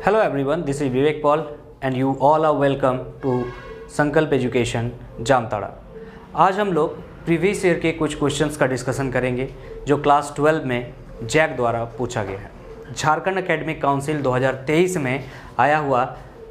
Hello everyone, this is Vivek Paul and you all are welcome to संकल्प education Jamtara. आज हम लोग previous year के कुछ क्वेश्चंस का डिस्कशन करेंगे जो क्लास 12 में जैक द्वारा पूछा गया है। झारखंड एकेडमिक काउंसिल 2023 में आया हुआ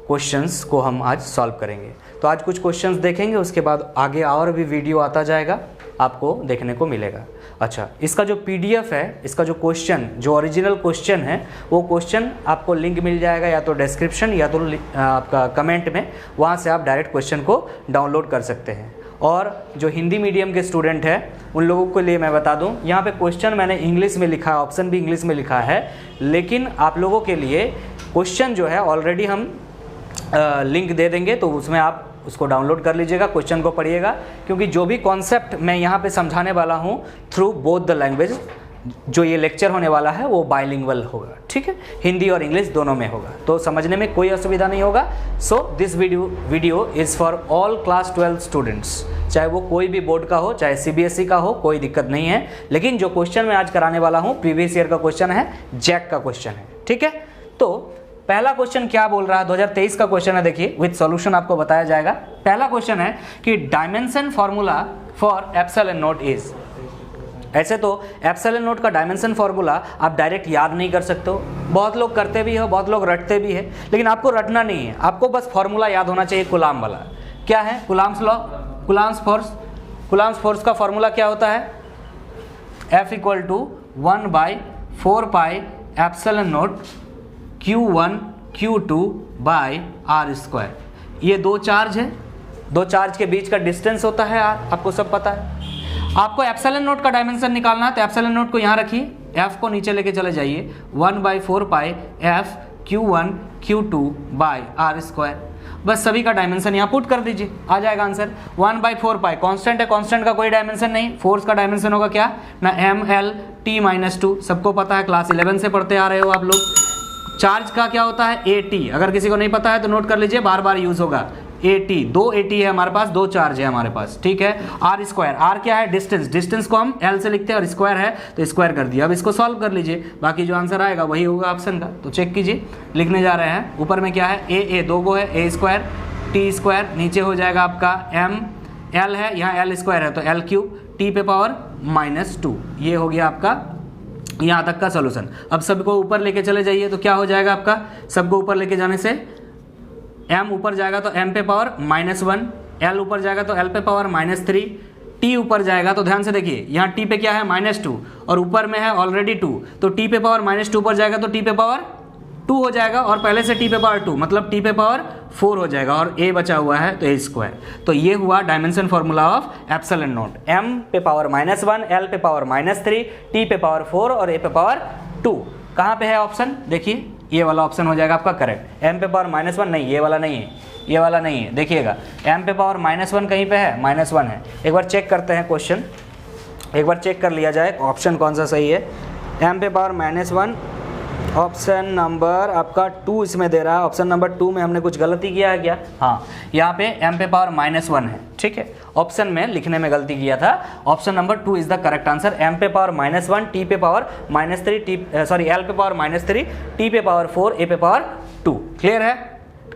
क्वेश्चंस को हम आज सॉल्व करेंगे। तो आज कुछ क्वेश्चंस देखेंगे, उसके बाद आगे और भी वीडियो आता जाएगा, आपको देखने को मिलेगा। अच्छा, इसका जो पीडीएफ है, इसका जो क्वेश्चन, जो ओरिजिनल क्वेश्चन है, वो क्वेश्चन आपको लिंक मिल जाएगा या तो डिस्क्रिप्शन या तो आपका कमेंट में, वहाँ से आप डायरेक्ट क्वेश्चन को डाउनलोड कर सकते हैं। और जो हिंदी मीडियम के स्टूडेंट हैं उन लोगों के लिए मैं बता दूं, यहाँ पे क्वेश्चन मैंने इंग्लिश में लिखा है, ऑप्शन भी इंग्लिश में लिखा है, लेकिन आप लोगों के लिए क्वेश्चन जो है ऑलरेडी हम लिंक दे देंगे, तो उसमें आप उसको डाउनलोड कर लीजिएगा, क्वेश्चन को पढ़िएगा, क्योंकि जो भी कॉन्सेप्ट मैं यहाँ पे समझाने वाला हूँ थ्रू बोथ द लैंग्वेज, जो ये लेक्चर होने वाला है वो बाइलिंगुअल होगा, ठीक है, हिंदी और इंग्लिश दोनों में होगा, तो समझने में कोई असुविधा नहीं होगा। So this video is for all class 12 students, चाहे वो कोई भी बोर्ड का हो, चाहे सीबीएसई का हो, कोई दिक्कत नहीं है। लेकिन जो क्वेश्चन मैं आज कराने वाला हूँ प्रीवियस ईयर का क्वेश्चन है, जैक का क्वेश्चन है, ठीक है। तो पहला क्वेश्चन क्या बोल रहा है, 2023 का क्वेश्चन है, देखिए विद सॉल्यूशन आपको बताया जाएगा। पहला क्वेश्चन है कि dimension formula for epsilon not is. ऐसे तो एप्सिलॉन नॉट का डायमेंशन फार्मूला आप डायरेक्ट याद नहीं कर सकते हो, बहुत लोग करते भी हो, बहुत लोग रटते भी है, लेकिन आपको रटना नहीं है, आपको बस फार्मूला याद होना चाहिए कूलाम वाला। क्या है coulombs law, coulombs force. Coulombs force का फार्मूला क्या होता है, F = 1/4 pi epsilon not Q1 Q2 by R²। ये दो चार्ज है, दो चार्ज के बीच का डिस्टेंस होता है R, आपको सब पता है। आपको एप्सिलॉन नॉट का डायमेंशन निकालना है, तो एप्सिलॉन नॉट को यहाँ रखिए, F को नीचे लेके चले जाइए, 1/4 पाई F Q1 Q2 by R²। बस सभी का डायमेंशन यहाँ पुट कर दीजिए, आ जाएगा आंसर। 1/4 पाई कांस्टेंट है, कांस्टेंट का कोई डायमेंशन नहीं। फोर्स का डायमेंशन होगा क्या ना, mL/t-2, सबको पता है, क्लास 11 से पढ़ते आ रहे हो आप लोग। चार्ज का क्या होता है, AT, अगर किसी को नहीं पता है तो नोट कर लीजिए, बार बार यूज होगा। AT, 2 AT है हमारे पास, दो चार्ज है हमारे पास, ठीक है। R², R क्या है, डिस्टेंस, डिस्टेंस को हम L से लिखते हैं, और स्क्वायर है तो स्क्वायर कर दिया। अब इसको सॉल्व कर लीजिए, बाकी जो आंसर आएगा वही होगा ऑप्शन का। तो चेक कीजिए, लिखने जा रहे हैं, ऊपर में क्या है, A दो गो है, A², T², नीचे हो जाएगा आपका M, L है, यहाँ L² है तो L3, T⁻², ये हो गया आपका यहाँ तक का सोल्यूशन। अब सबको ऊपर लेके चले जाइए तो क्या हो जाएगा आपका, सबको ऊपर लेके जाने से m ऊपर जाएगा तो m⁻⁻1, l ऊपर जाएगा तो l⁻⁻3, t ऊपर जाएगा तो ध्यान से देखिए, यहाँ t पे क्या है -2 और ऊपर में है ऑलरेडी 2, तो t⁻⁻2 ऊपर जाएगा तो t⁻2 हो जाएगा, और पहले से t⁻2 मतलब t⁻4 हो जाएगा, और a बचा हुआ है तो a²। तो ये हुआ dimension formula of epsilon not, m⁻⁻1, l⁻⁻3, t⁻4 और a⁻2। कहाँ पे है ऑप्शन, देखिए ये वाला ऑप्शन हो जाएगा आपका करेक्ट। m⁻⁻1 नहीं, ये वाला नहीं है, ये वाला नहीं है, देखिएगा m⁻⁻1 कहीं पे है, -1 है। एक बार चेक करते हैं क्वेश्चन, एक बार चेक कर लिया जाए ऑप्शन कौन सा सही है। m⁻⁻1 ऑप्शन नंबर आपका 2 इसमें दे रहा है, ऑप्शन नंबर 2 में हमने कुछ गलती किया है क्या, हाँ, यहाँ पे m⁻⁻1 है, ठीक है, ऑप्शन में लिखने में गलती किया था। Option number 2 is the correct answer, m⁻⁻1 t⁻⁻3 sorry l⁻⁻3 t⁻4 a⁻2। Clear है,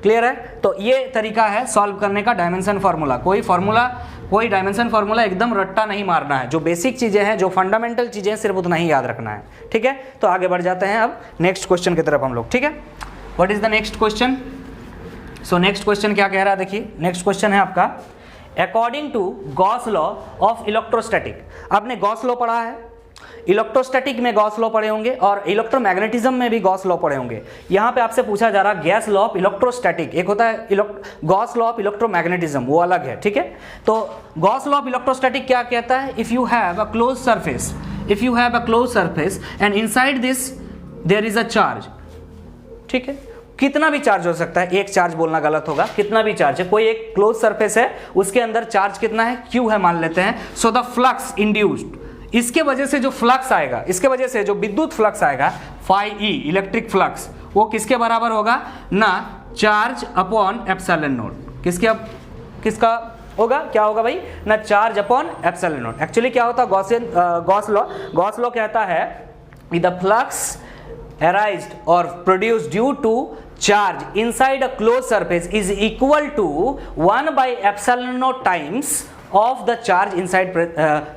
क्लियर है। तो ये तरीका है सॉल्व करने का डायमेंशन फार्मूला। कोई डायमेंशन फार्मूला एकदम रट्टा नहीं मारना है, जो बेसिक चीज़ें हैं, जो फंडामेंटल चीज़ें हैं, सिर्फ उतना ही याद रखना है, ठीक है। तो आगे बढ़ जाते हैं अब नेक्स्ट क्वेश्चन की तरफ हम लोग, ठीक है। What is the next question, so next question क्या कह रहा है, देखिए नेक्स्ट क्वेश्चन है आपका, according to Gauss law of electrostatic. आपने गॉस लॉ पढ़ा है, इलेक्ट्रोस्टैटिक में गॉस लॉ पढ़े होंगे, और इलेक्ट्रोमैग्नेटिज्म में भी गॉस लॉ पढ़े होंगे। यहाँ पे आपसे पूछा जा रहा है गैस लॉ ऑफ इलेक्ट्रोस्टैटिक, एक होता है गॉस लॉ ऑफ इलेक्ट्रोमैग्नेटिज्म, वो अलग है, ठीक है। तो गॉस लॉ ऑफ इलेक्ट्रोस्टैटिक क्या कहता है, if you have a close surface and inside this there is a charge, ठीक है, कितना भी चार्ज हो सकता है, एक चार्ज बोलना गलत होगा, कितना भी चार्ज है, कोई एक क्लोज सरफेस है, उसके अंदर चार्ज कितना है, Q है मान लेते हैं। सो द फ्लक्स इंड्यूस्ड, इसके वजह से जो फ्लक्स आएगा, इसके वजह से जो विद्युत फ्लक्स आएगा, φE इलेक्ट्रिक फ्लक्स, वो किसके बराबर होगा ना, चार्ज अपॉन एप्सिलॉन नॉट। किसका होगा, क्या होगा भाई ना, charge upon epsilon not. Actually क्या होता है, गॉस लॉ कहता है the flux arised or produced due to charge inside a closed surface is equal to 1 by epsilon naught times of the charge inside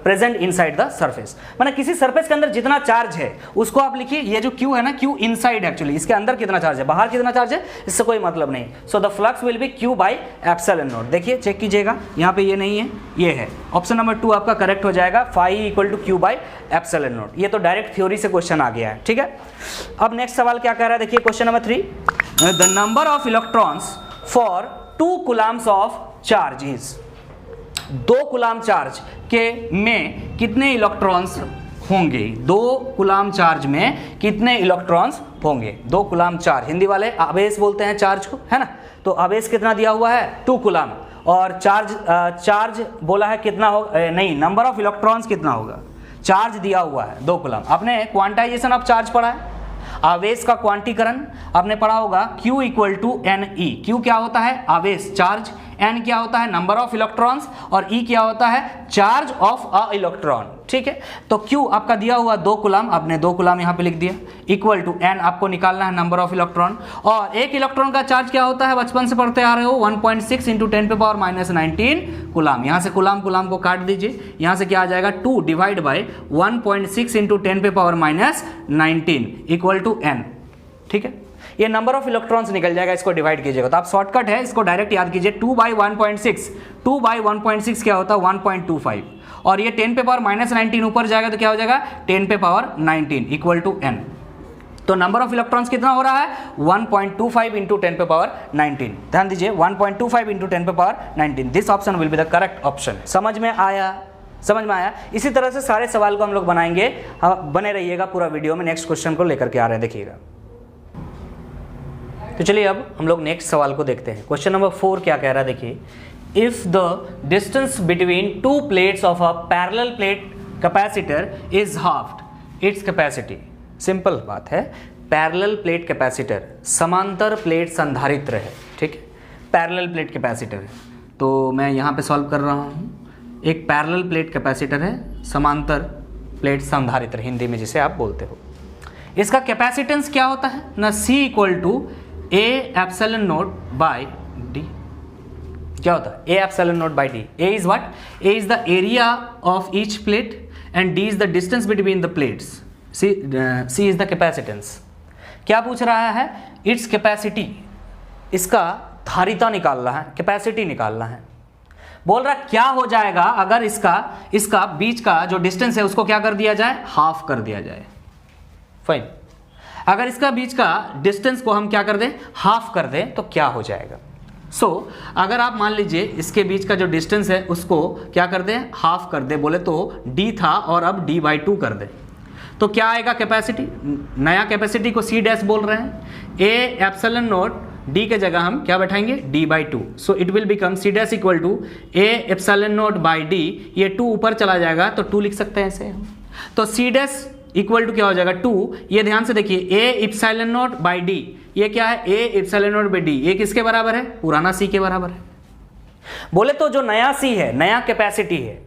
present inside the surface। माना किसी surface के अंदर जितना चार्ज है उसको आप लिखिए, ये जो Q है ना, Q इनसाइड एक्चुअली, इसके अंदर कितना चार्ज है, बाहर कितना चार्ज है, इससे कोई मतलब नहीं। So the flux will be Q by epsilon not. देखिए चेक कीजिएगा, यहाँ पे ये नहीं है, ये है। ऑप्शन नंबर 2 आपका करेक्ट हो जाएगा, phi equal to Q by epsilon not. ये तो डायरेक्ट थ्योरी से क्वेश्चन आ गया है, ठीक है। अब नेक्स्ट सवाल क्या कह रहा है, देखिए question number 3, the number of electrons for 2 Coulomb's of charge is. 2 coulomb charge के में कितने इलेक्ट्रॉन्स होंगे, 2 कूलम चार्ज में कितने इलेक्ट्रॉन्स होंगे। 2 कूलम चार्ज, हिंदी वाले आवेश बोलते हैं चार्ज को, है ना। तो आवेश कितना दिया हुआ है, 2 कूलम, और चार्ज बोला है कितना होगा, नहीं, नंबर ऑफ इलेक्ट्रॉन्स कितना होगा, चार्ज दिया हुआ है 2 कूलम। आपने क्वांटाइजेशन ऑफ चार्ज पढ़ा है, आवेश का क्वांटीकरण आपने पढ़ा होगा, Q equal to n e. Q क्या होता है, आवेश चार्ज, N क्या होता है, नंबर ऑफ इलेक्ट्रॉन्स, और E क्या होता है, चार्ज ऑफ अ इलेक्ट्रॉन, ठीक है। तो Q आपका दिया हुआ 2 कूलम, आपने 2 कूलम यहाँ पे लिख दिया, इक्वल टू N आपको निकालना है नंबर ऑफ इलेक्ट्रॉन, और एक इलेक्ट्रॉन का चार्ज क्या होता है, बचपन से पढ़ते आ रहे हो, 1.6 इंटू 10 पे पावर माइनस 19 कूलम। यहाँ से कूलम को काट दीजिए, यहाँ से क्या आ जाएगा, 2 डिवाइड बाई 1.6 इंटू 10 पे power minus 19 equal to N, ठीक है। ये नंबर ऑफ इलेक्ट्रॉन्स निकल जाएगा, इसको डिवाइड कीजिएगा तो आप शॉर्टकट है, इसको डायरेक्ट याद कीजिए, 2 बाई 1.6, 2 बाई 1.6 क्या होता है, 1.25, और ये 10 पे पावर माइनस 19 ऊपर जाएगा तो क्या हो जाएगा, 10 पे पावर 19 इक्वल टू N। तो नंबर ऑफ इलेक्ट्रॉन्स कितना हो रहा है, 1.25 इंटू 10 पे पावर 19। ध्यान दीजिए, 1.25 इंटू 10 पे power 19, this option will be the correct option. समझ में आया, समझ में आया। इसी तरह से सारे सवाल को हम लोग बनाएंगे, बने रहिएगा पूरा वीडियो में, नेक्स्ट क्वेश्चन को लेकर के आ रहे हैं, देखिएगा। तो चलिए अब हम लोग नेक्स्ट सवाल को देखते हैं। क्वेश्चन नंबर 4 क्या कह रहा है, देखिए, if the distance between 2 plates of a parallel plate capacitor is halved its capacity. Simple बात है, पैरेलल प्लेट कैपेसिटर, समांतर प्लेट संधारित्र है, ठीक है, पैरेलल प्लेट कैपेसिटर है। तो मैं यहाँ पे सॉल्व कर रहा हूँ, एक पैरेलल प्लेट कैपेसिटर है, समांतर प्लेट संधारित्र हिंदी में जिसे आप बोलते हो। इसका कैपेसिटेंस क्या होता है ना, C equal to A epsilon not by d. क्या होता है, A epsilon not by d. A is what, A is the area of each plate and D is the distance between the plates. C is the capacitance. क्या पूछ रहा है, its capacity, इसका धारिता निकालना है, कैपेसिटी निकालना है। बोल रहा क्या हो जाएगा अगर इसका बीच का जो डिस्टेंस है उसको क्या कर दिया जाए, हाफ कर दिया जाए। फाइन, अगर इसका बीच का डिस्टेंस को हम क्या कर दें, हाफ कर दें, तो क्या हो जाएगा। सो अगर आप मान लीजिए इसके बीच का जो डिस्टेंस है उसको क्या कर दें, हाफ कर दे, बोले तो D था और अब D/2 कर दे, तो क्या आएगा कैपेसिटी। नया कैपेसिटी को C डैश बोल रहे हैं, A एप्सिलॉन नॉट, D के जगह हम क्या बैठाएंगे, D/2। So it will become C dash equal to A epsilon not by D, ये 2 ऊपर चला जाएगा तो 2 लिख सकते हैं ऐसे हम। तो C डैश इक्वल टू क्या हो जाएगा, 2। ये ध्यान से देखिए, A epsilon not by D, ये क्या है, A epsilon not by D, ये किसके बराबर है, पुराना C के बराबर है। बोले तो जो नया C है, नया कैपेसिटी है,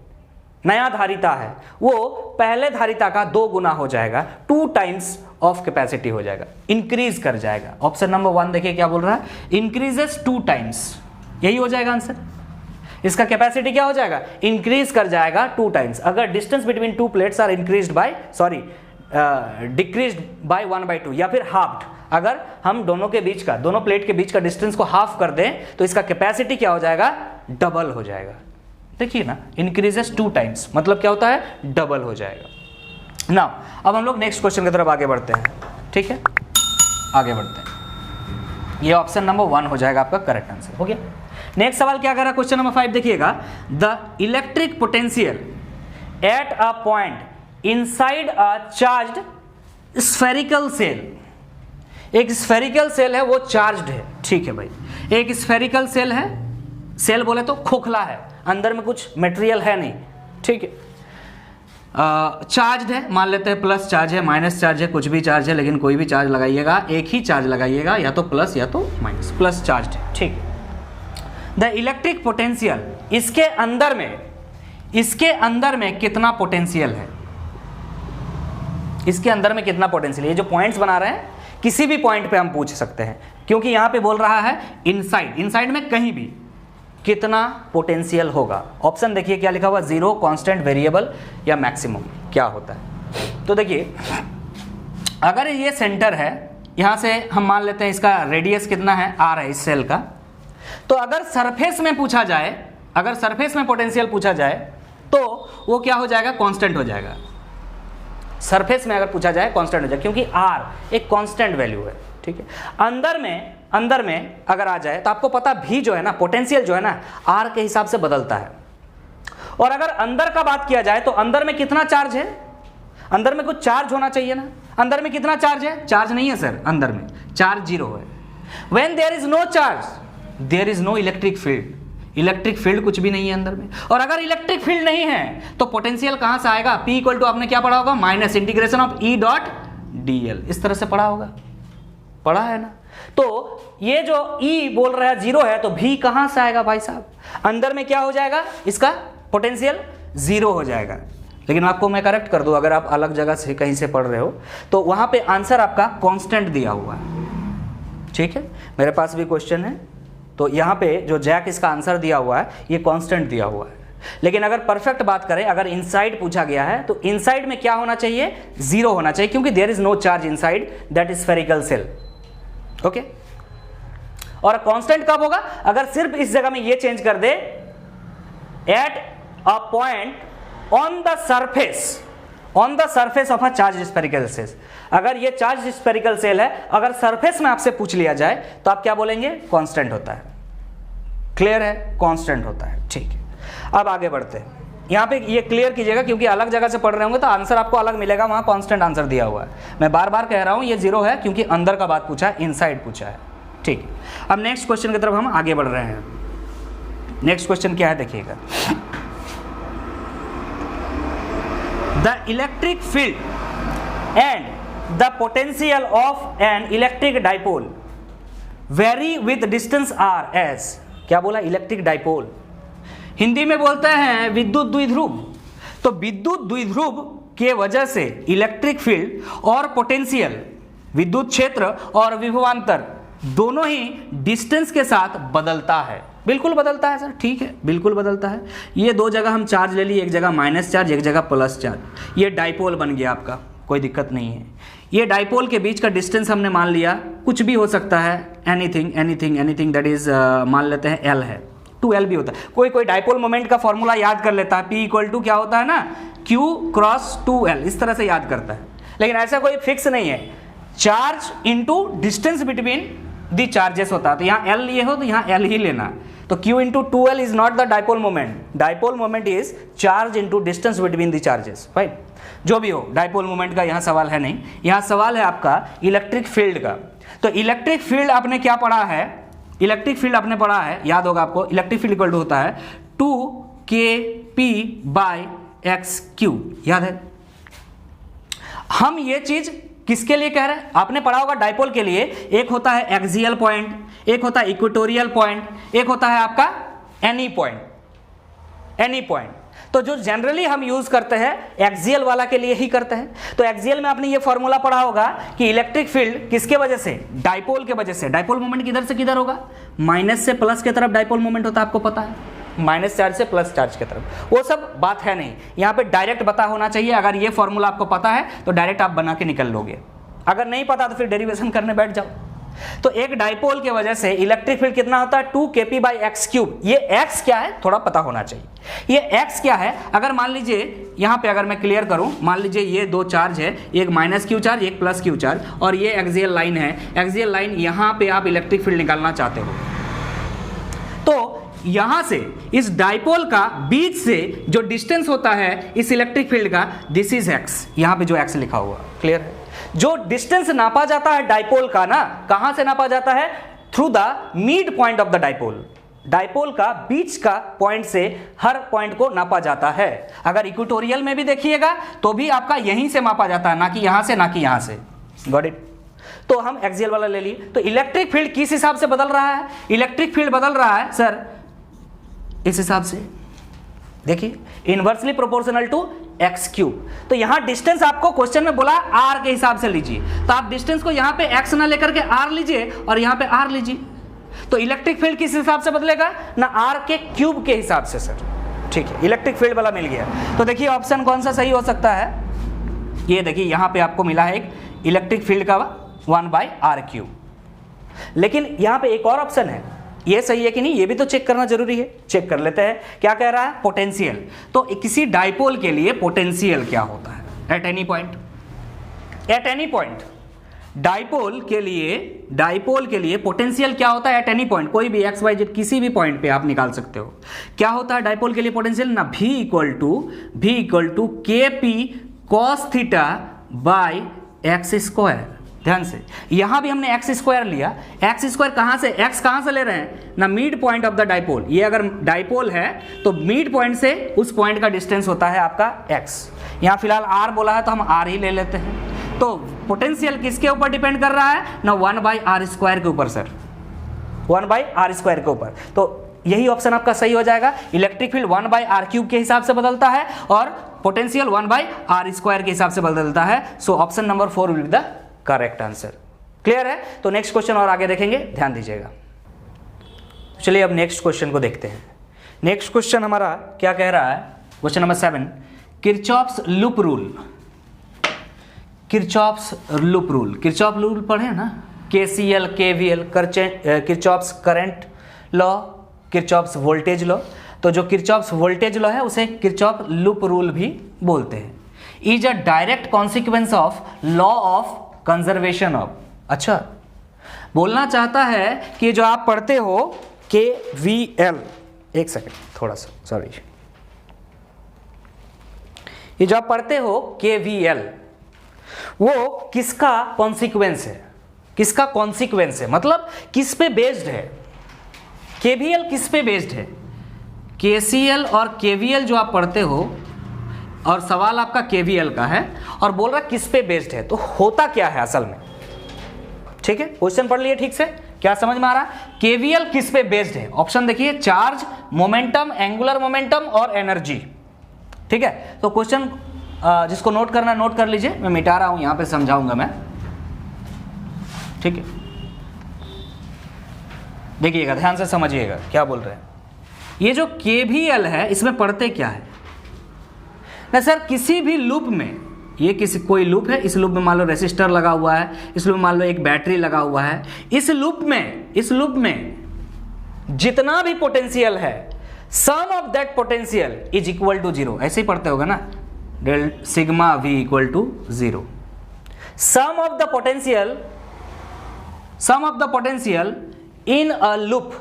नया धारिता है, वो पहले धारिता का 2 गुना हो जाएगा, 2 टाइम्स ऑफ कैपेसिटी हो जाएगा, इंक्रीज कर जाएगा। ऑप्शन नंबर 1 देखिए क्या बोल रहा है, इंक्रीजेस 2 टाइम्स, यही हो जाएगा आंसर। इसका कैपेसिटी क्या हो जाएगा, इंक्रीज कर जाएगा 2 टाइम्स। अगर distance between 2 plates are increased by, sorry, decreased by 1/2 या फिर हाफ्ड, अगर हम दोनों प्लेट के बीच का डिस्टेंस को हाफ कर दें तो इसका कैपेसिटी क्या हो जाएगा, डबल हो जाएगा। देखिए ना, इंक्रीजेस 2 टाइम्स मतलब क्या होता है, डबल हो जाएगा। नाउ अब हम लोग नेक्स्ट क्वेश्चन की तरफ आगे बढ़ते हैं, ठीक है, आगे बढ़ते हैं। ये ऑप्शन नंबर 1 हो जाएगा आपका करेक्ट आंसर, हो गया। नेक्स्ट सवाल क्या कर रहा है, क्वेश्चन नंबर 5 देखिएगा, the electric potential at a point inside a charged spherical shell. एक स्फेरिकल सेल है, वो चार्ज्ड है, ठीक है भाई, एक स्फेरिकल सेल है, सेल बोले तो खोखला है, अंदर में कुछ मटेरियल है नहीं, ठीक है, चार्ज्ड है, मान लेते हैं प्लस चार्ज है, माइनस चार्ज है, कुछ भी चार्ज है, लेकिन कोई भी चार्ज लगाइएगा, एक ही चार्ज लगाइएगा, या तो प्लस या तो माइनस, प्लस चार्ज्ड है, ठीक है। द इलेक्ट्रिक पोटेंशियल, इसके अंदर में कितना पोटेंशियल है, इसके अंदर में कितना पोटेंशियल, ये जो पॉइंट्स बना रहे हैं किसी भी पॉइंट पे हम पूछ सकते हैं, क्योंकि यहाँ पे बोल रहा है इनसाइड, इनसाइड में कहीं भी कितना पोटेंशियल होगा। ऑप्शन देखिए क्या लिखा हुआ, 0, कांस्टेंट, वेरिएबल या मैक्सिमम, क्या होता है। तो देखिए अगर ये सेंटर है, यहाँ से हम मान लेते हैं इसका रेडियस कितना है, r है इस सेल का, तो अगर सरफेस में पूछा जाए, अगर सरफेस में पोटेंशियल पूछा जाए तो वो क्या हो जाएगा, कांस्टेंट हो जाएगा। सरफेस में अगर पूछा जाए कांस्टेंट हो जाएगा, क्योंकि r एक कांस्टेंट वैल्यू है, ठीक है। अंदर में अगर आ जाए तो आपको पता भी जो है ना, पोटेंशियल जो है ना r के हिसाब से बदलता है। और अगर अंदर का बात किया जाए तो अंदर में कितना चार्ज है, अंदर में कुछ चार्ज होना चाहिए ना, अंदर में कितना चार्ज है, चार्ज नहीं है सर, अंदर में चार्ज 0 है। When there is no charge there is no electric field, electric field कुछ भी नहीं है अंदर में। और अगर इलेक्ट्रिक फील्ड नहीं है तो पोटेंशियल कहां से आएगा, P इक्वल टू आपने क्या पढ़ा होगा, minus integration of E dot dl, इस तरह से पढ़ा होगा, पढ़ा है ना। तो ये जो E बोल रहा है 0 है, तो V कहां से आएगा भाई साहब, अंदर में क्या हो जाएगा, इसका पोटेंशियल 0 हो जाएगा। लेकिन आपको मैं करेक्ट कर दूं, अगर आप अलग जगह से कहीं से पढ़ रहे हो तो वहां पे आंसर आपका कांस्टेंट दिया हुआ है, ठीक है। मेरे पास भी क्वेश्चन है, तो यहाँ पे जो जैक इसका आंसर दिया हुआ है ये कांस्टेंट दिया हुआ है। लेकिन अगर परफेक्ट बात करें, अगर इनसाइड पूछा गया है तो इनसाइड में क्या होना चाहिए, 0 होना चाहिए, क्योंकि there is no charge inside that is spherical shell, okay. और कांस्टेंट कब होगा, अगर सिर्फ इस जगह में ये चेंज कर दे, at a point on the surface of a charge spherical cell. अगर ये चार्ज स्फेरिकल सेल है, अगर सरफेस में आपसे पूछ लिया जाए तो आप क्या बोलेंगे, कांस्टेंट होता है। क्लियर है, कांस्टेंट होता है, ठीक है। अब आगे बढ़ते हैं, यहाँ पे ये क्लियर कीजिएगा, क्योंकि अलग जगह से पढ़ रहे होंगे तो आंसर आपको अलग मिलेगा, वहाँ कांस्टेंट आंसर दिया हुआ है। मैं बार बार कह रहा हूँ ये 0 है, क्योंकि अंदर का बात पूछा है, इनसाइड पूछा है, ठीक है। अब नेक्स्ट क्वेश्चन की तरफ हम आगे बढ़ रहे हैं। नेक्स्ट क्वेश्चन क्या है देखिएगा, the electric field and the potential of an electric dipole vary with distance r as, क्या बोला, इलेक्ट्रिक डाइपोल, हिंदी में बोलते हैं विद्युत द्विध्रुव। तो विद्युत द्विध्रुव के वजह से इलेक्ट्रिक फील्ड और पोटेंशियल, विद्युत क्षेत्र और विभवांतर दोनों ही डिस्टेंस के साथ बदलता है। बिल्कुल बदलता है सर, ठीक है, बिल्कुल बदलता है। ये दो जगह हम चार्ज ले लिए, एक जगह माइनस चार्ज, एक जगह प्लस चार्ज, ये डाइपोल बन गया आपका, कोई दिक्कत नहीं है। ये डाइपोल के बीच का डिस्टेंस हमने मान लिया, कुछ भी हो सकता है, एनीथिंग दैट इज मान लेते हैं L है, 2L भी होता है। कोई कोई डाइपोल मोमेंट का फॉर्मूला याद कर लेता है, P इक्वल टू क्या होता है ना, Q क्रॉस 2L, इस तरह से याद करता है। लेकिन ऐसा कोई फिक्स नहीं है, charge into distance between the charges होता है। तो यहाँ L लिए हो तो यहाँ L ही लेना, तो Q into 2L is not the dipole moment, dipole moment is charge into distance between the charges, right. जो भी हो, डाइपोल मोमेंट का यहाँ सवाल है नहीं, यहाँ सवाल है आपका इलेक्ट्रिक फील्ड का। तो इलेक्ट्रिक फील्ड आपने क्या पढ़ा है, इलेक्ट्रिक फील्ड आपने पढ़ा है, याद होगा आपको, इलेक्ट्रिक फील्ड इक्वल टू होता है 2kp/x3, याद है। हम ये चीज किसके लिए कह रहे हैं, आपने पढ़ा होगा डाइपोल के लिए, एक होता है एक्सियल पॉइंट, एक होता है इक्वेटोरियल पॉइंट, एक होता है आपका एनी पॉइंट, एनी पॉइंट। तो जो जनरली हम यूज करते हैं एक्सियल वाला के लिए ही करते हैं। तो एक्सियल में आपने ये फॉर्मूला पढ़ा होगा कि इलेक्ट्रिक फील्ड किसके वजह से, डाइपोल के वजह से। डाइपोल मोमेंट किधर से किधर होगा, माइनस से प्लस की तरफ डाइपोल मोमेंट होता है, आपको पता है, माइनस चार्ज से प्लस चार्ज की तरफ। वो सब बात है नहीं, यहाँ पे डायरेक्ट पता होना चाहिए। अगर ये फॉर्मूला आपको पता है तो डायरेक्ट आप बना के निकल लोगे, अगर नहीं पता तो फिर डेरिवेशन करने बैठ जाओ। तो एक डाइपोल के वजह से इलेक्ट्रिक फील्ड कितना होता है, 2kp/x3। ये x क्या है थोड़ा पता होना चाहिए, ये x क्या है। अगर मान लीजिए यहाँ पे अगर मैं क्लियर करूं, मान लीजिए ये दो चार्ज है, एक माइनस क्यू चार्ज, एक प्लस क्यू चार्ज, और ये एक्सियल लाइन है। एक्सियल लाइन यहाँ पे आप इलेक्ट्रिक फील्ड निकालना चाहते हो, तो यहां से इस डाइपोल का बीच से जो डिस्टेंस होता है इस इलेक्ट्रिक फील्ड का, दिस इज x, यहां पे जो x लिखा हुआ, क्लियर है। जो डिस्टेंस नापा जाता है डाइपोल का ना, कहां से नापा जाता है, through the mid point of the dipole. Dipole का बीच का पॉइंट से हर पॉइंट को नापा जाता है। अगर इक्वेटोरियल में भी देखिएगा तो भी आपका यहीं से मापा जाता है, ना कि यहां से, ना कि यहां से। Got it. तो हम एक्सियल वाला ले लिए। तो इलेक्ट्रिक फील्ड किस हिसाब से बदल रहा है, इलेक्ट्रिक फील्ड बदल रहा है सर इस हिसाब से, देखिए, inversely proportional to x cube. तो यहाँ डिस्टेंस आपको क्वेश्चन में बोला आर के हिसाब से लीजिए, तो आप डिस्टेंस को यहाँ पे एक्स ना लेकर के आर लीजिए और यहाँ पे आर लीजिए। तो इलेक्ट्रिक फील्ड किस हिसाब से बदलेगा ना, आर के क्यूब के हिसाब से सर। ठीक है, इलेक्ट्रिक फील्ड वाला मिल गया। तो देखिए ऑप्शन कौन सा सही हो सकता है, ये देखिए यहाँ पे आपको मिला है एक इलेक्ट्रिक फील्ड का 1/r³। लेकिन यहाँ पे एक और ऑप्शन है, ये सही है कि नहीं ये भी तो चेक करना जरूरी है। चेक कर लेते हैं क्या कह रहा है, पोटेंशियल। तो किसी डाइपोल के लिए पोटेंशियल क्या होता है, at any point, at any point dipole के लिए पोटेंशियल क्या होता है एट एनी पॉइंट, कोई भी एक्स वाई जेड किसी भी पॉइंट पे आप निकाल सकते हो। क्या होता है डाइपोल के लिए पोटेंशियल ना, V equal to KP cos theta by x square. ध्यान से, यहां भी हमने एक्स स्क्वायर लिया, एक्स स्क्वायर कहां से, एक्स कहां से ले रहे हैं ना, mid point of the dipole. ये अगर डाइपोल है तो मिड पॉइंट से उस पॉइंट का डिस्टेंस होता है आपका एक्स। यहां फिलहाल आर बोला है तो हम आर ही ले लेते हैं। तो पोटेंशियल किसके ऊपर डिपेंड कर रहा है ना, 1/r² के ऊपर सर, 1/r² के ऊपर। तो यही ऑप्शन आपका सही हो जाएगा। इलेक्ट्रिक फील्ड 1/r³ के हिसाब से बदलता है और पोटेंशियल 1/r² के हिसाब से बदलता है। So option number 4 will be the correct answer. Clear है? तो नेक्स्ट क्वेश्चन और आगे देखेंगे, ध्यान दीजिएगा। चलिए अब नेक्स्ट क्वेश्चन को देखते हैं। नेक्स्ट क्वेश्चन हमारा क्या कह रहा है, question number 7, Kirchhoff's loop rule. Kirchhoff's loop rule, Kirchhoff rule पढ़े ना, KCL, KVL, Kirchhoff's current law, Kirchhoff's voltage law. तो जो किरचॉफ्स वोल्टेज लॉ है उसे किरचॉफ लूप रूल भी बोलते हैं। Is a direct consequence of law of conservation of. अच्छा, बोलना चाहता है कि जो आप पढ़ते हो KVL, एक सेकंड थोड़ा सा सॉरी, ये जो आप पढ़ते हो KVL वो किसका कॉन्सिक्वेंस है, किसका कॉन्सिक्वेंस है, मतलब किस पे बेस्ड है। KVL किस पे बेस्ड है, KCL और KVL जो आप पढ़ते हो, और सवाल आपका KVL का है और बोल रहा किस पे बेस्ड है। तो होता क्या है असल में, ठीक है, क्वेश्चन पढ़ लिए ठीक से, क्या समझ में आ रहा, KVL किस पे बेस्ड है। ऑप्शन देखिए, चार्ज, मोमेंटम, एंगुलर मोमेंटम और एनर्जी। ठीक है, तो क्वेश्चन जिसको नोट करना नोट कर लीजिए, मैं मिटा रहा हूं, यहां पे समझाऊंगा मैं। ठीक है, देखिएगा, ध्यान से समझिएगा क्या बोल रहे हैं। ये जो KVL है इसमें पढ़ते क्या है ना सर, किसी भी लूप में, ये किसी कोई लूप है, इस लूप में मान लो रेसिस्टर लगा हुआ है, इस लूप में मान लो एक बैटरी लगा हुआ है, इस लूप में जितना भी पोटेंशियल है, sum of that potential is equal to 0। ऐसे ही पढ़ते होगा ना, del sigma V equal to 0। Sum of the potential in a loop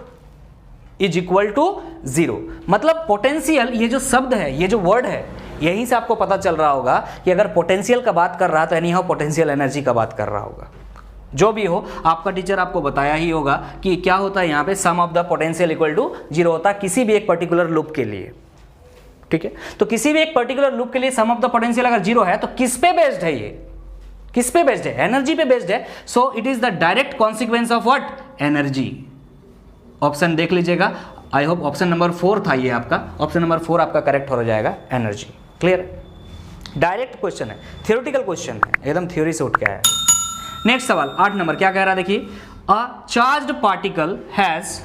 is equal to 0। मतलब पोटेंशियल, ये जो शब्द है, ये जो वर्ड है, यहीं से आपको पता चल रहा होगा कि अगर पोटेंशियल का बात कर रहा तो एनी हाउ पोटेंशियल एनर्जी का बात कर रहा होगा। जो भी हो, आपका टीचर आपको बताया ही होगा कि क्या होता है यहाँ पे, sum of the potential equal to 0 होता है किसी भी एक पर्टिकुलर लूप के लिए। ठीक है, तो किसी भी एक पर्टिकुलर लूप के लिए सम ऑफ द पोटेंशियल अगर 0 है तो किस पे बेस्ड है, ये किस पे बेस्ड है, एनर्जी पे बेस्ड है। So it is the direct consequence of what, energy. Option देख लीजिएगा, आई होप ऑप्शन नंबर 4 था ये आपका, ऑप्शन नंबर 4 आपका करेक्ट हो जाएगा, एनर्जी। क्लियर, डायरेक्ट क्वेश्चन है, थियोरेटिकल क्वेश्चन है, एकदम थ्योरी से उठ के आया। नेक्स्ट सवाल 8 नंबर क्या कह रहा है, देखिए, a charged particle has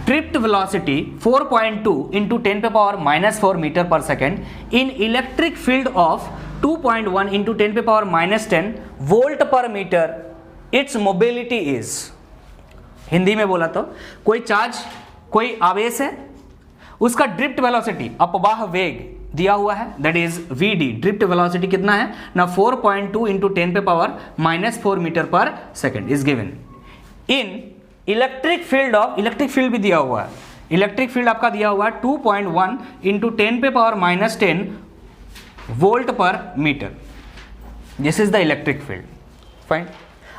drift velocity 4.2 into 10⁻⁻4 meter per second in electric field of 2.1 into 10⁻⁻10 volt पर meter, its mobility is. Hindi में बोला तो कोई चार्ज, कोई आवेश है, उसका ड्रिफ्ट वेलोसिटी, अपवाह वेग दिया हुआ है, that is VD। Drift velocity कितना है ना, 4.2 into 10⁻⁻4 meter per second is given in electric field of, electric field भी दिया हुआ है, इलेक्ट्रिक फील्ड आपका दिया हुआ है 2.1 into 10⁻⁻10 वोल्ट पर metre. This is the electric field. Fine,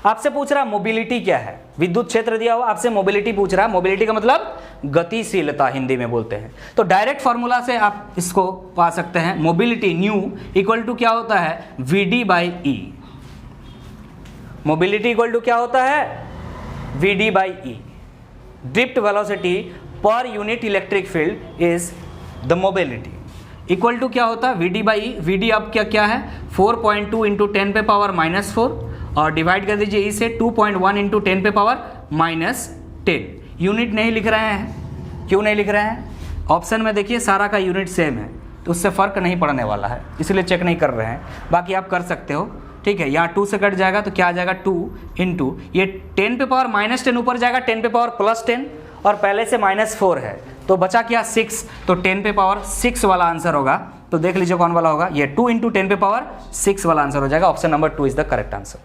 आपसे पूछ रहा मोबिलिटी क्या है, विद्युत क्षेत्र दिया हुआ, आपसे मोबिलिटी पूछ रहा है। मोबिलिटी का मतलब गतिशीलता हिंदी में बोलते हैं। तो डायरेक्ट फॉर्मूला से आप इसको पा सकते हैं, मोबिलिटी न्यू इक्वल टू क्या होता है, VD/E। मोबिलिटी इक्वल टू क्या होता है, VD/E। Drift velocity per unit electric field is the mobility. Equal to क्या होता है v d by e. V d अब क्या है 4.2 इंटू 10 पे पावर -4 और डिवाइड कर दीजिए ई से 2.1 इंटू 10 पे पावर -10। यूनिट नहीं लिख रहे हैं, क्यों नहीं लिख रहे हैं? ऑप्शन में देखिए सारा का यूनिट सेम है तो उससे फ़र्क नहीं पड़ने वाला है, इसलिए चेक नहीं कर रहे हैं। बाकी आप कर सकते हो, ठीक है। यहाँ 2 से कट जाएगा तो क्या आ जाएगा 2 इंटू ये 10 पे पावर -10 ऊपर जाएगा 10 पे पावर +10 और पहले से -4 है तो बचा क्या 6, तो 10 पे पावर 6 वाला आंसर होगा। तो देख लीजिए कौन वाला होगा, ये 2 इंटू 10 पे पावर 6 वाला आंसर हो जाएगा। Option number 2 is the correct answer.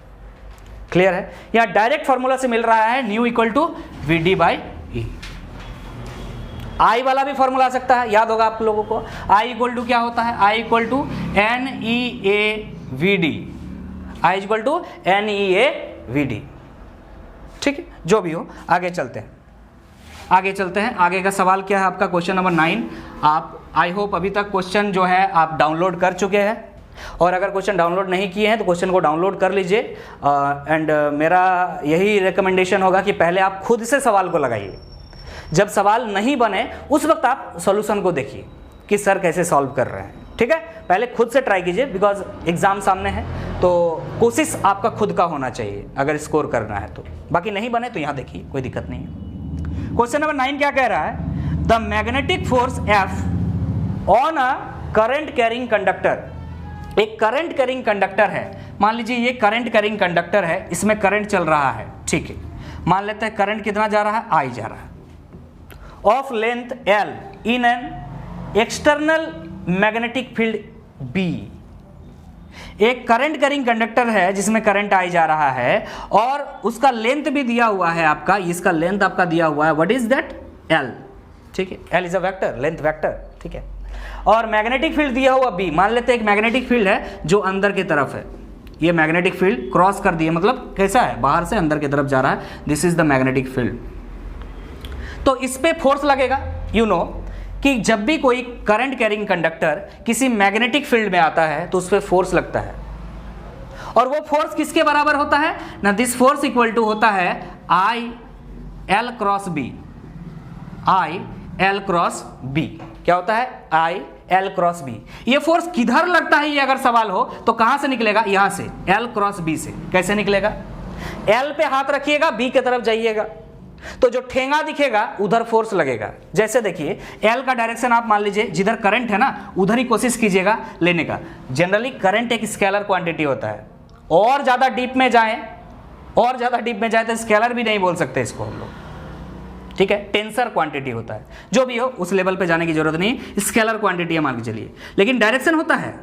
Clear है? यहाँ डायरेक्ट फॉर्मूला से मिल रहा है mu equal to v d by E. I वाला भी फॉर्मूला आ सकता है, याद होगा आप लोगों को। आई इक्वल टू क्या होता है, I equal to n e A v d, I equal to n e A v d. ठीक है, जो भी हो आगे चलते हैं, आगे चलते हैं। आगे का सवाल क्या है आपका, क्वेश्चन नंबर 9। आप आई होप अभी तक क्वेश्चन जो है आप डाउनलोड कर चुके हैं, और अगर क्वेश्चन डाउनलोड नहीं किए हैं तो क्वेश्चन को डाउनलोड कर लीजिए। एंड मेरा यही रिकमेंडेशन होगा कि पहले आप खुद से सवाल को लगाइए। जब सवाल नहीं बने उस वक्त आप सॉल्यूशन को देखिए कि सर कैसे सॉल्व कर रहे हैं। ठीक है, पहले खुद से ट्राई कीजिए, बिकॉज एग्जाम सामने है तो कोशिश आपका खुद का होना चाहिए अगर स्कोर करना है तो। बाकी नहीं बने तो यहाँ देखिए, कोई दिक्कत नहीं है। क्वेश्चन नंबर 9 क्या कह रहा है, the magnetic force F on a current carrying conductor. एक करंट कैरिंग कंडक्टर है, मान लीजिए ये करंट कैरिंग कंडक्टर है, इसमें करंट चल रहा है। ठीक है, मान लेते हैं करंट कितना जा रहा है, I जा रहा है, of length L in an external magnetic field B। एक करंट कैरिंग कंडक्टर है जिसमें करंट I जा रहा है और उसका लेंथ भी दिया हुआ है आपका, इसका लेंथ आपका दिया हुआ है, व्हाट इज दैट, L। ठीक है, L is a vector, length vector. ठीक है, और मैग्नेटिक फील्ड दिया हुआ B। मान लेते हैं एक मैग्नेटिक फील्ड है जो अंदर की तरफ है, ये मैग्नेटिक फील्ड क्रॉस कर दिए, मतलब कैसा है, बाहर से अंदर की तरफ जा रहा है, this is the magnetic field. तो इस पे फोर्स लगेगा। यू नो कि जब भी कोई करंट कैरिंग कंडक्टर किसी मैग्नेटिक फील्ड में आता है तो उस पर फोर्स लगता है, और वो फोर्स किसके बराबर होता है ना, दिस फोर्स इक्वल टू होता है i L cross b. I L cross b क्या होता है, आई एल क्रॉस बी। ये फोर्स किधर लगता है, ये अगर सवाल हो तो कहां से निकलेगा, यहां से, एल क्रॉस बी से। कैसे निकलेगा, एल पे हाथ रखिएगा, बी की तरफ जाइएगा तो जो ठेंगा दिखेगा उधर फोर्स लगेगा। जैसे देखिए एल का डायरेक्शन आप मान लीजिए जिधर करंट है ना उधर ही कोशिश कीजिएगा लेने का। जनरली करंट एक स्केलर क्वांटिटी होता है, और ज्यादा डीप में जाएं, और ज्यादा डीप में जाए तो स्केलर भी नहीं बोल सकते इसको हम लोग। ठीक है, टेंसर क्वांटिटी होता है, जो भी हो उस लेवल पे जाने की जरूरत नहीं, स्केलर क्वांटिटी है मान के चलिए, लेकिन डायरेक्शन होता है।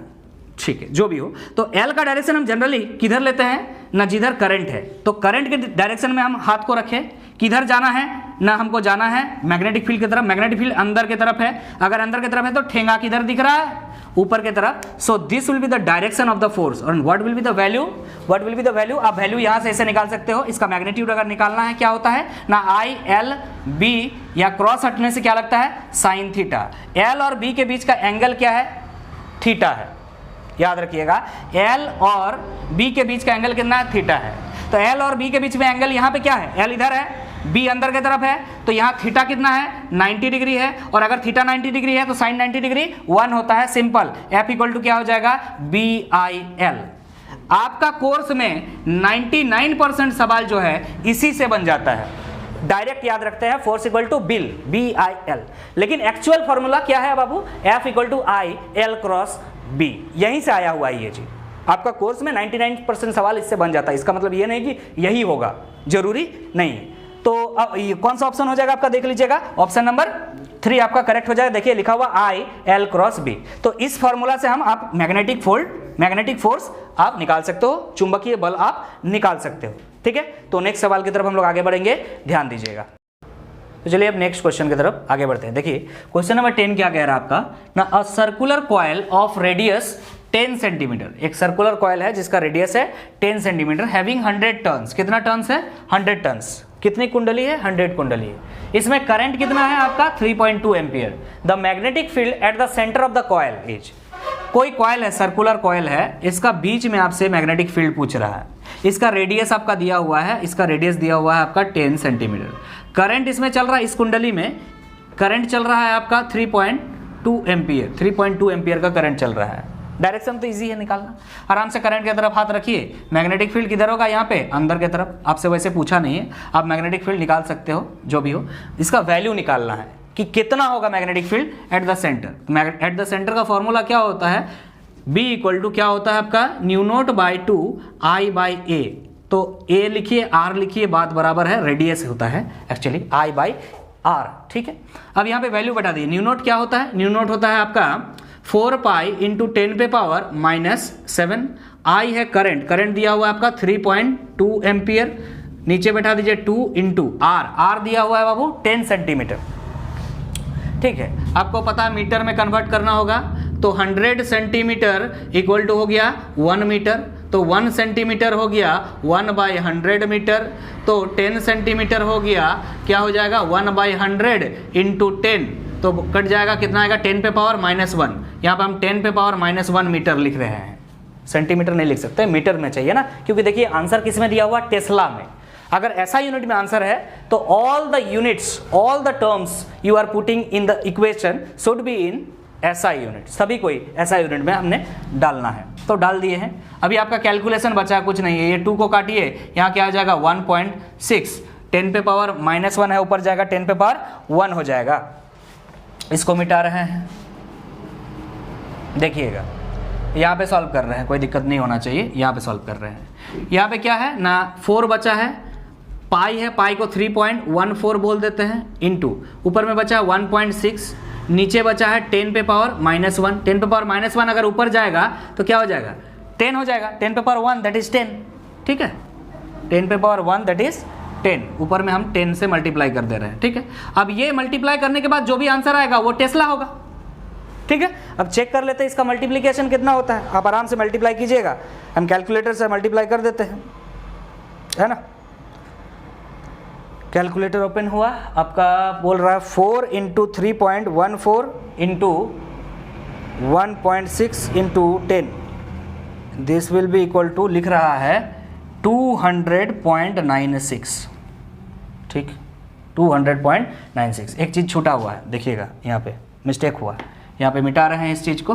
ठीक है, जो भी हो, तो एल का डायरेक्शन हम जनरली किधर लेते हैं ना, जिधर करंट है, तो करंट के डायरेक्शन में हम हाथ को रखें, किधर जाना है ना, हमको जाना है मैग्नेटिक फील्ड की तरफ। मैग्नेटिक फील्ड अंदर की तरफ है, अगर अंदर की तरफ है तो ठेंगा किधर दिख रहा है, ऊपर की तरफ। So this will be the direction of the force, और what will be the value, what will be the value, आप वैल्यू यहां से ऐसे निकाल सकते हो। इसका मैग्नीट्यूड अगर निकालना है क्या होता है ना, आई एल बी, या क्रॉस हटने से क्या लगता है, साइन थीटा। एल और बी के बीच का एंगल क्या है, थीटा है, याद रखिएगा। एल और बी के बीच का एंगल कितना है, थीटा है। तो एल और बी के बीच में एंगल यहाँ पे क्या है, एल इधर है, बी अंदर की तरफ है, तो यहाँ थीटा कितना है, 90 डिग्री है, और अगर थीटा 90 डिग्री है तो साइन 90 डिग्री 1 होता है। सिंपल, एफ इक्वल टू क्या हो जाएगा, बी आई एल। आपका कोर्स में 99% सवाल जो है इसी से बन जाता है, डायरेक्ट याद रखते हैं, force equal to BIL, B I L. लेकिन एक्चुअल फॉर्मूला क्या है बाबू, F equal to I L cross B, यहीं से आया हुआ है ये जी। आपका कोर्स में 99% सवाल इससे बन जाता है, इसका मतलब ये नहीं कि यही होगा, जरूरी नहीं। तो अब ये कौन सा ऑप्शन हो जाएगा आपका, देख लीजिएगा, ऑप्शन नंबर 3 आपका करेक्ट हो जाएगा। देखिए लिखा हुआ आई एल क्रॉस बी। तो इस फॉर्मूला से हम आप मैग्नेटिक फोर्स आप निकाल सकते हो, चुंबकीय बल आप निकाल सकते हो। ठीक है, तो नेक्स्ट सवाल की तरफ हम लोग आगे बढ़ेंगे, ध्यान दीजिएगा। तो चलिए अब नेक्स्ट क्वेश्चन की तरफ आगे बढ़ते हैं। देखिए क्वेश्चन नंबर 10 क्या कह रहा है आपका ना, a circular coil of radius 10 centimetre. एक सर्कुलर कॉइल है जिसका रेडियस है 10 सेंटीमीटर, हैविंग 100 टर्न्स। कितना टर्न्स है, 100 टर्न्स। कितनी कुंडली है, 100 कुंडली है। इसमें करंट कितना है आपका, 3.2 ampere. The magnetic field at the centre of the coil is, कोई कॉइल है, सर्कुलर कॉइल है, इसका बीच में आपसे मैग्नेटिक फील्ड पूछ रहा है। इसका रेडियस आपका दिया हुआ है, इसका रेडियस दिया हुआ है आपका 10 सेंटीमीटर। करंट इसमें चल रहा है, इस कुंडली में करंट चल रहा है आपका 3.2 3.2 एम्पियर 3.2 एम्पियर का करंट चल रहा है। डायरेक्शन तो इजी है निकालना, आराम से करंट की तरफ हाथ रखिए। मैग्नेटिक फील्ड किधर होगा, यहाँ पे अंदर की तरफ। आपसे वैसे पूछा नहीं है, आप मैग्नेटिक फील्ड निकाल सकते हो, जो भी हो। इसका वैल्यू निकालना है कि कितना होगा magnetic field at the centre. At the centre का फॉर्मूला क्या होता है, B इक्वल टू क्या होता है आपका, mu naught by 2 I by A. तो A लिखिए, R लिखिए, बात बराबर है, रेडियस होता है एक्चुअली I बाई R, ठीक है। अब यहाँ पे वैल्यू बता दिए। न्यू नोट क्या होता है, न्यू नोट होता है आपका 4 पाई इंटू 10 पे पावर -7। I है करंट, करंट दिया हुआ है आपका 3.2 एम्पियर, नीचे बैठा दीजिए 2 इंटू R दिया हुआ है बाबू 10 सेंटीमीटर, ठीक है। आपको पता है मीटर में कन्वर्ट करना होगा, तो 100 सेंटीमीटर इक्वल टू हो गया 1 मीटर, तो 1 सेंटीमीटर हो गया 1/100 मीटर, तो 10 सेंटीमीटर हो गया क्या हो जाएगा 1/100 इंटू 10, तो कट जाएगा कितना आएगा 10 पे पावर -1। यहाँ पर हम 10 पे पावर -1 मीटर लिख रहे हैं, सेंटीमीटर नहीं लिख सकते, मीटर में चाहिए ना, क्योंकि देखिए आंसर किस में दिया हुआ, टेस्ला में। अगर ऐसा यूनिट में आंसर है तो all the units, all the terms you are putting in the equation should be in SI unit, सभी कोई ऐसा यूनिट में हमने डालना है, तो डाल दिए हैं। अभी आपका कैलकुलेशन बचा कुछ नहीं है, ये 2 को काटिए, यहाँ क्या आ जाएगा 1.6, 10 पे पावर -1 है, ऊपर जाएगा 10 पे पावर 1 हो जाएगा। इसको मिटा रहे हैं, देखिएगा यहाँ पे सॉल्व कर रहे हैं, कोई दिक्कत नहीं होना चाहिए, यहाँ पे सॉल्व कर रहे हैं। यहाँ पे क्या है ना, 4 बचा है, पाई है, पाई को 3.14 बोल देते हैं, इंटू ऊपर में बचा 1.6, नीचे बचा है 10 पे पावर -1। 10 पे पावर -1 अगर ऊपर जाएगा तो क्या हो जाएगा 10 हो जाएगा, 10 पे पावर 1 दैट इज 10, ठीक है। 10 पे पावर 1 दैट इज 10, ऊपर में हम 10 से मल्टीप्लाई कर दे रहे हैं, ठीक है। अब ये मल्टीप्लाई करने के बाद जो भी आंसर आएगा वो टेस्ला होगा, ठीक है। अब चेक कर लेते हैं इसका मल्टीप्लिकेशन कितना होता है, आप आराम से मल्टीप्लाई कीजिएगा, हम कैलकुलेटर से मल्टीप्लाई कर देते हैं, है ना। कैलकुलेटर ओपन हुआ, आपका बोल रहा है 4 into 3.14 into 1.6 into 10, this will be equal to, लिख रहा है 200.96, ठीक, 200.96। एक चीज़ छूटा हुआ है, देखिएगा यहाँ पे मिस्टेक हुआ है, यहाँ पे मिटा रहे हैं इस चीज़ को,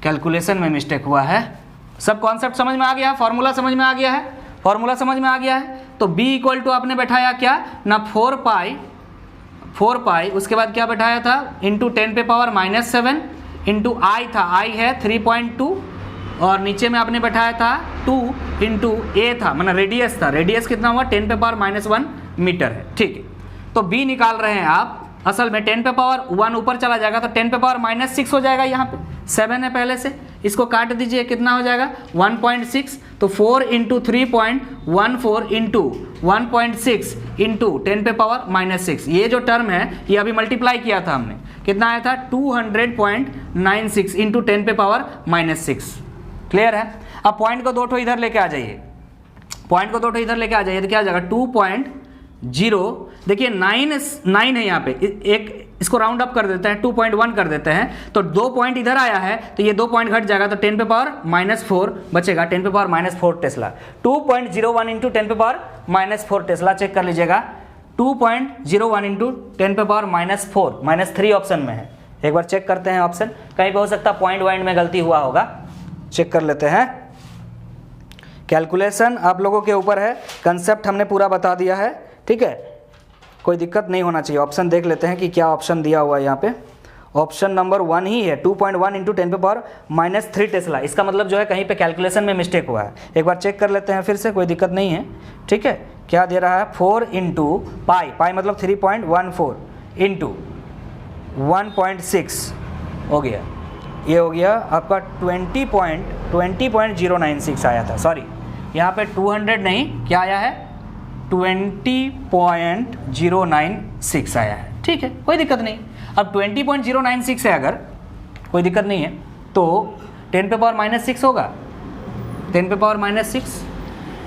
कैलकुलेशन में मिस्टेक हुआ है। सब कॉन्सेप्ट समझ में आ गया है, फॉर्मूला समझ में आ गया है, फॉर्मूला समझ में आ गया है। तो b इक्वल टू आपने बैठाया क्या ना 4 पाई, उसके बाद क्या बैठाया था इंटू 10 पे पावर -7 इंटू आई था, आई है 3.2, और नीचे में आपने बैठाया था 2 इंटू ए था, मतलब रेडियस था, रेडियस कितना हुआ 10 पे पावर -1 मीटर है, ठीक है। तो b निकाल रहे हैं आप, असल में 10 पे पावर 1 ऊपर चला जाएगा तो 10 पे पावर -6 हो जाएगा, यहाँ पे 7 है पहले से, इसको काट दीजिए, कितना हो जाएगा 1.6, तो 4 इंटू 3.14 इंटू 1.6 इंटू 10 पे पावर -6, ये जो टर्म है ये अभी मल्टीप्लाई किया था हमने, कितना आया था 200.96 इंटू 10 पे पावर -6, क्लियर है। अब पॉइंट को 2 ठो इधर लेके आ जाइए, पॉइंट को 2 ठो इधर लेके आ जाइए, तो क्या आ जाएगा 2.0, देखिए 9 है यहाँ पे, एक इसको राउंड अप कर देते हैं, 2.1 कर देते हैं, तो 2 पॉइंट इधर आया है, तो ये 2 पॉइंट घट जाएगा, तो 10 पे पावर -4 बचेगा, 10 पे पावर -4 टेस्ला। 2.01 इंटू 10 पे पावर -4 टेस्ला, चेक कर लीजिएगा, 2.01 इंटू 10 पे पावर -4, -3 ऑप्शन में है, एक बार चेक करते हैं ऑप्शन, कहीं पे हो सकता है पॉइंट वाइंट में गलती हुआ होगा, चेक कर लेते हैं। कैलकुलेशन आप लोगों के ऊपर है, कंसेप्ट हमने पूरा बता दिया है, ठीक है, कोई दिक्कत नहीं होना चाहिए। ऑप्शन देख लेते हैं कि क्या ऑप्शन दिया हुआ है यहाँ पे, ऑप्शन नंबर 1 ही है, 2.1 इंटू 10 पे पावर -3 टेस्ला, इसका मतलब जो है कहीं पे कैलकुलेशन में मिस्टेक हुआ है, एक बार चेक कर लेते हैं फिर से, कोई दिक्कत नहीं है, ठीक है। क्या दे रहा है 4 इंटू पाई मतलब 3.14 इंटू 1.6 हो गया, ये हो गया आपका 20.096 आया था, सॉरी यहाँ पे 200 नहीं, क्या आया है 20.096 आया है, ठीक है, कोई दिक्कत नहीं। अब 20.096 है, अगर कोई दिक्कत नहीं है तो 10 पे पावर -6 होगा, 10 पे पावर -6,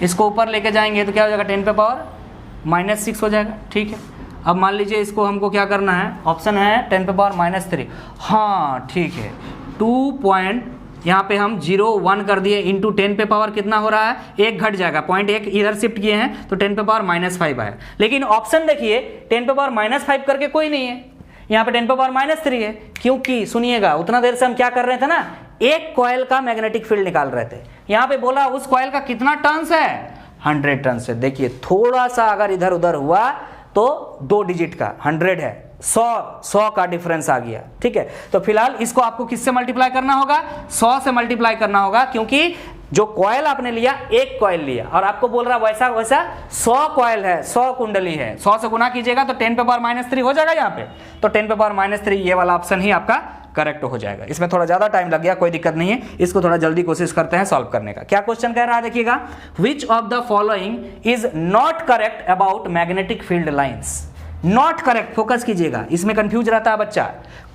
इसको ऊपर लेके जाएंगे तो क्या हो जाएगा 10 पे पावर -6 हो जाएगा, ठीक है। अब मान लीजिए इसको हमको क्या करना है, ऑप्शन है 10 पे पावर -3, हाँ ठीक है, 2 यहाँ पे हम 0.1 कर दिए, इंटू 10 पे पावर कितना हो रहा है, 1 घट जाएगा, पॉइंट 1 इधर शिफ्ट किए हैं तो 10 पे पावर -5 आया, लेकिन ऑप्शन देखिए 10 पे पावर -5 करके कोई नहीं है, यहाँ पे 10⁻³ है, क्योंकि सुनिएगा उतना देर से हम क्या कर रहे थे ना, एक कॉइल का मैग्नेटिक फील्ड निकाल रहे थे। यहाँ पे बोला उस कॉइल का कितना टर्न्स है, 100 टर्न्स है। देखिए थोड़ा सा अगर इधर उधर हुआ तो 2 डिजिट का 100 है, 100 का डिफरेंस आ गया, ठीक है। तो फिलहाल इसको आपको किससे मल्टीप्लाई करना होगा, 100 से मल्टीप्लाई करना होगा, क्योंकि जो कॉइल आपने लिया एक कॉइल लिया और आपको बोल रहा वैसा वैसा 100 कॉइल है, 100 कुंडली है, 100 से गुना कीजिएगा तो 10⁻³ हो जाएगा यहाँ पे। तो 10⁻³ ये वाला ऑप्शन ही आपका करेक्ट हो जाएगा। इसमें थोड़ा ज्यादा टाइम लग गया, कोई दिक्कत नहीं है, इसको थोड़ा जल्दी कोशिश करते हैं सॉल्व करने का। क्या क्वेश्चन कह रहा है देखिएगा, which of the following is not correct about magnetic field lines. Not correct, focus कीजिएगा, इसमें कंफ्यूज रहता है बच्चा,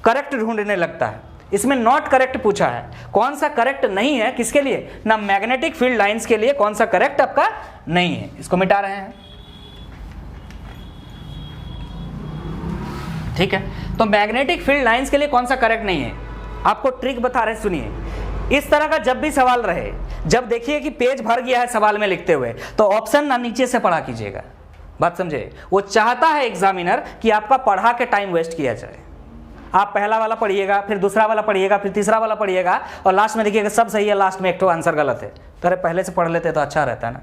करेक्ट ढूंढने लगता है, इसमें नॉट करेक्ट पूछा है। कौन सा करेक्ट नहीं है, किसके लिए ना, मैग्नेटिक फील्ड लाइंस के लिए कौन सा करेक्ट आपका नहीं है, इसको मिटा रहे हैं, ठीक है। तो मैग्नेटिक फील्ड लाइंस के लिए कौन सा करेक्ट नहीं है, आपको ट्रिक बता रहे, सुनिए। इस तरह का जब भी सवाल रहे, जब देखिए कि पेज भर गया है सवाल में लिखते हुए, तो ऑप्शन ना नीचे से पढ़ा कीजिएगा, बात समझे। वो चाहता है एग्जामिनर कि आपका पढ़ा के टाइम वेस्ट किया जाए। आप पहला वाला पढ़िएगा, फिर दूसरा वाला पढ़िएगा, फिर तीसरा वाला पढ़िएगा और लास्ट में देखिएगा सब सही है, लास्ट में एक तो आंसर गलत है। तो अरे पहले से पढ़ लेते तो अच्छा रहता है ना,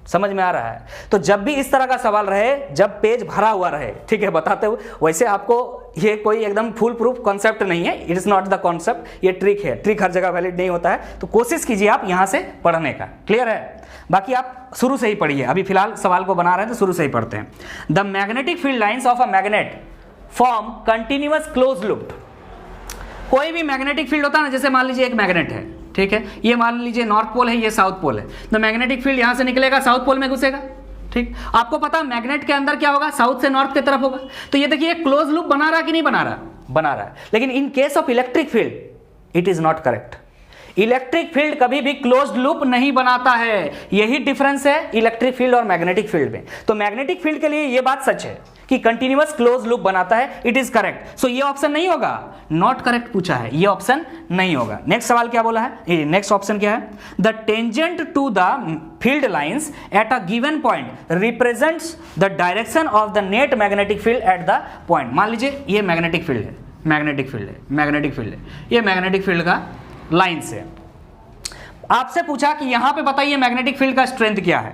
समझ में आ रहा है। तो जब भी इस तरह का सवाल रहे, जब पेज भरा हुआ रहे, ठीक है, बताते हुए, वैसे आपको ये कोई एकदम फुल प्रूफ कॉन्सेप्ट नहीं है, it is not the concept, ये ट्रिक है, ट्रिक हर जगह वैलिड नहीं होता है। तो कोशिश कीजिए आप यहां से पढ़ने का, क्लियर है। बाकी आप शुरू से ही पढ़िए, अभी फिलहाल सवाल को बना रहे हैं तो शुरू से ही पढ़ते हैं। The magnetic field lines of a magnet form continuous close loop. कोई भी मैग्नेटिक फील्ड होता है ना, जैसे मान लीजिए एक मैग्नेट है, ठीक है, ये मान लीजिए नॉर्थ पोल है, ये साउथ पोल है, तो मैग्नेटिक फील्ड यहां से निकलेगा, साउथ पोल में घुसेगा, ठीक। आपको पता है मैग्नेट के अंदर क्या होगा, साउथ से नॉर्थ की तरफ होगा। तो ये देखिए क्लोज लूप बना रहा कि नहीं बना रहा, बना रहा है। लेकिन in case of electric field it is not correct. Electric field कभी भी क्लोज्ड लूप नहीं बनाता है, यही डिफरेंस है इलेक्ट्रिक फील्ड और मैग्नेटिक फील्ड में। तो मैग्नेटिक फील्ड के लिए ये बात सच है कि कंटिन्यूअस क्लोज लूप बनाता है, इट इज करेक्ट। सो ये ऑप्शन नहीं होगा, नॉट करेक्ट पूछा है, ये ऑप्शन नहीं होगा। नेक्स्ट सवाल क्या बोला है, नेक्स्ट ऑप्शन क्या है, the tangent to the field lines at a given point represents the direction of the net magnetic field at the point. मान लीजिए ये मैग्नेटिक फील्ड है, मैग्नेटिक फील्ड है, मैग्नेटिक फील्ड है, ये मैग्नेटिक फील्ड का लाइन से आपसे पूछा कि यहां पे बताइए मैग्नेटिक फील्ड का स्ट्रेंथ क्या है,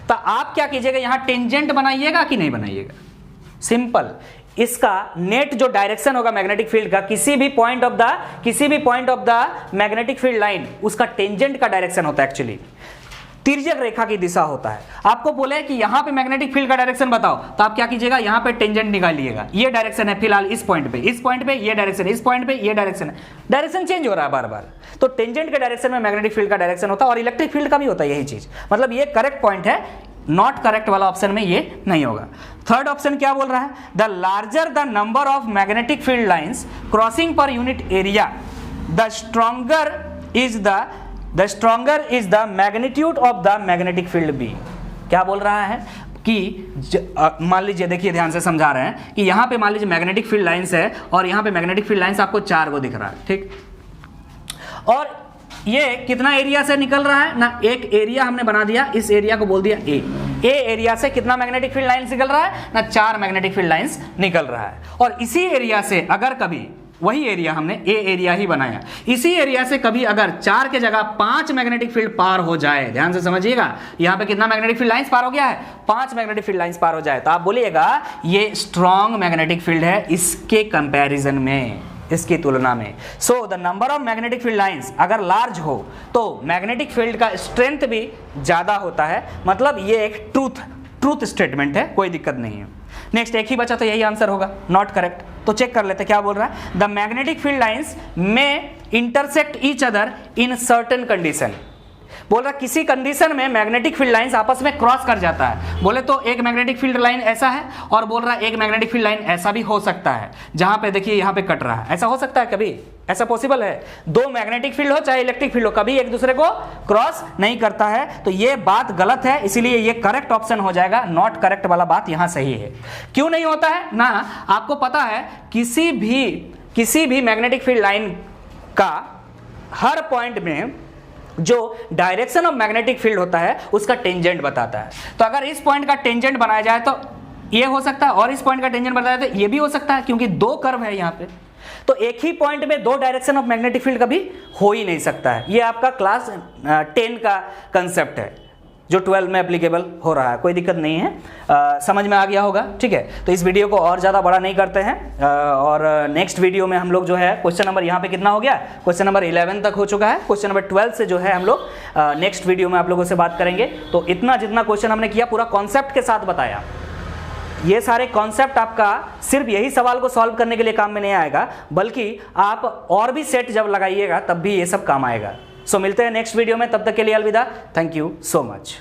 तो आप क्या कीजिएगा, यहां टेंजेंट बनाइएगा कि नहीं बनाइएगा। सिंपल, इसका नेट जो डायरेक्शन होगा मैग्नेटिक फील्ड का, किसी भी point of the magnetic field line, उसका टेंजेंट का डायरेक्शन होता है, एक्चुअली तिर्यक रेखा की दिशा होता है। आपको बोले कि यहां पे मैग्नेटिक फील्ड का डायरेक्शन बताओ, तो आप क्या कीजिएगा, यहां पे टेंजेंट निकालिएगा, ये डायरेक्शन है फिलहाल इस पॉइंट पे ये डायरेक्शन, इस पॉइंट पे ये डायरेक्शन है, डायरेक्शन चेंज हो रहा है बार बार। तो टेंजेंट के डायरेक्शन में मैग्नेटिक फील्ड का डायरेक्शन होता है और इलेक्ट्रिक फील्ड का भी होता है यही चीज। मतलब ये करेक्ट पॉइंट है, नॉट करेक्ट वाला ऑप्शन में ये नहीं होगा। थर्ड ऑप्शन क्या बोल रहा है, the larger the number of magnetic field lines crossing per unit area the stronger is the magnitude of the magnetic field b. क्या बोल रहा है कि मान लीजिए, देखिए ध्यान से समझा रहे हैं कि यहां पे मान लीजिए मैग्नेटिक फील्ड लाइंस है और यहां पे मैग्नेटिक फील्ड लाइंस आपको 4 को दिख रहा है, ठीक। और ये कितना एरिया से निकल रहा है ना, एक एरिया हमने बना दिया, इस एरिया को बोल दिया ए एरिया से कितना मैग्नेटिक फील्ड लाइंस निकल रहा है ना, 4 मैग्नेटिक फील्ड लाइंस निकल रहा है। और इसी एरिया से अगर कभी, वही एरिया हमने ए एरिया ही बनाया, इसी एरिया से कभी अगर 4 के जगह 5 मैग्नेटिक फील्ड पार हो जाए, ध्यान से समझिएगा, यहां पे कितना मैग्नेटिक फील्ड लाइंस पार हो गया है, 5 मैग्नेटिक फील्ड लाइंस पार हो जाए, तो आप बोलिएगा ये स्ट्रॉन्ग मैग्नेटिक फील्ड है इसके कंपैरिजन में, इसकी तुलना में। So the number of magnetic field lines अगर लार्ज हो तो मैग्नेटिक फील्ड का स्ट्रेंथ भी ज्यादा होता है। मतलब ये एक ट्रूथ स्टेटमेंट है, कोई दिक्कत नहीं है। नेक्स्ट एक ही बचा तो यही आंसर होगा, नॉट करेक्ट। तो चेक कर लेते क्या बोल रहा है, द मैग्नेटिक फील्ड लाइंस में intersect each other in certain condition. बोल रहा किसी कंडीशन में मैग्नेटिक फील्ड लाइंस आपस में क्रॉस कर जाता है। बोले तो एक मैग्नेटिक फील्ड लाइन ऐसा है और बोल रहा है एक मैग्नेटिक फील्ड लाइन ऐसा भी हो सकता है, जहां पे देखिए यहां पे कट रहा है, ऐसा हो सकता है कभी, ऐसा पॉसिबल है। 2 मैग्नेटिक फील्ड हो चाहे इलेक्ट्रिक फील्ड हो, कभी एक दूसरे को क्रॉस नहीं करता है। तो ये बात गलत है, इसीलिए ये करेक्ट ऑप्शन हो जाएगा, नॉट करेक्ट वाला बात यहां सही है। क्यों नहीं होता है ना, आपको पता है किसी भी मैग्नेटिक फील्ड लाइन का हर पॉइंट में जो डायरेक्शन ऑफ मैग्नेटिक फील्ड होता है उसका टेंजेंट बताता है। तो अगर इस पॉइंट का टेंजेंट बनाया जाए तो ये हो सकता है, और इस पॉइंट का टेंजेंट बताया था, ये भी हो सकता है, क्योंकि दो कर्व है यहाँ पे, तो एक ही पॉइंट में दो डायरेक्शन ऑफ मैग्नेटिक फील्ड कभी हो ही नहीं सकता है। ये आपका क्लास 10 का कंसेप्ट है जो 12 में एप्लीकेबल हो रहा है, कोई दिक्कत नहीं है। समझ में आ गया होगा, ठीक है। तो इस वीडियो को और ज़्यादा बड़ा नहीं करते हैं, और नेक्स्ट वीडियो में हम लोग जो है क्वेश्चन नंबर यहाँ पे कितना हो गया, क्वेश्चन नंबर 11 तक हो चुका है। क्वेश्चन नंबर 12 से जो है हम लोग नेक्स्ट वीडियो में आप लोगों से बात करेंगे। तो इतना जितना क्वेश्चन हमने किया पूरा कॉन्सेप्ट के साथ बताया। ये सारे कॉन्सेप्ट आपका सिर्फ यही सवाल को सॉल्व करने के लिए काम में नहीं आएगा, बल्कि आप और भी सेट जब लगाइएगा तब भी ये सब काम आएगा। सो मिलते हैं नेक्स्ट वीडियो में, तब तक के लिए अलविदा। Thank you so much.